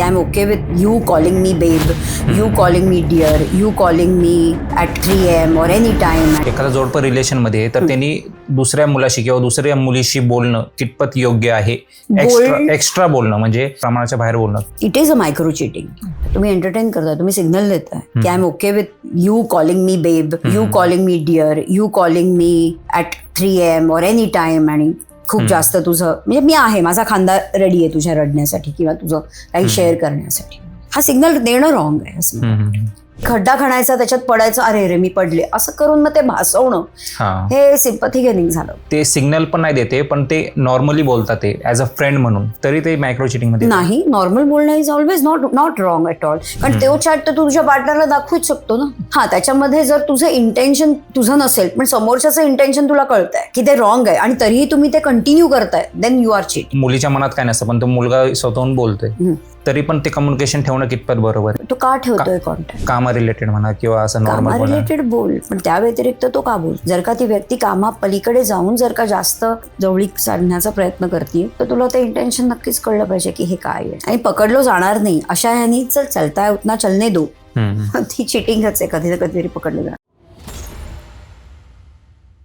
I am okay with you calling me babe, you calling me dear, you calling me at 3 AM or any time. एखादा जोडपं रिलेशनमध्ये आहे तर त्यांनी दुसऱ्या मुलाशी किंवा दुसऱ्या मुलीशी बोलणं कितपत योग्य आहे? एक्स्ट्रा बोलणं म्हणजे प्रमाणाच्या बाहेर बोलणं. It is a micro cheating. तुम्ही एंटरटेन करताय, तुम्ही सिग्नल देताय की I am okay with you calling me babe, you calling me dear, you calling me at 3 AM or any time. आणि खूप जास्त तुझं म्हणजे मी आहे, माझा खांदा रेडी आहे तुझ्या रडण्यासाठी किंवा तुझं काही शेअर करण्यासाठी. हा सिग्नल देणं रॉंग आहे असं. खड्डा खणायचा, त्याच्यात पडायचं, अरे रे मी पडले, असं करून मग ते भासवणं हे सिम्पथी गेनिंग झालं. ते सिग्नल पण नाही देते, पण ते नॉर्मली बोलतात ते ॲज अ फ्रेंड म्हणून, तरी ते मायक्रो चिटिंग मध्ये नाही. नॉर्मल बोलणं is always not wrong at all. कारण तो चॅट तर तुझ्या पार्टनरला दाखवूच शकतो ना. हा, त्याच्यामध्ये जर तुझं इंटेन्शन तुझं नसेल पण समोरच्याचं इंटेन्शन तुला कळतंय की ते रॉंग आहे आणि तरीही तुम्ही ते कंटिन्यू करताय, देन यू आर चीट. मुलीच्या मनात काय नसतं पण तो मुलगा स्वतःहून बोलतोय, तरी पण ते कम्युनिकेशन ठेवणं कितपत बरोबर आहे? तो का ठेवतोय कॉन्टॅक्ट? कामा रिलेटेड म्हणा किंवा असं नॉर्मल रिलेटेड बोल, पण त्या व्यतिरिक्त तो का बोल? जर का ती व्यक्ती कामा पलीकडे जाऊन जर का जास्त जवळीक साधण्याचा प्रयत्न करते तर तुला ते इंटेन्शन नक्कीच कळलं पाहिजे की हे काय आहे. आणि पकडलो जाणार नाही अशा ह्यानी चलता है उतना चलने दो, ती चिटिंगच आहे. कधी ना कधीतरी पकडलं जाणार.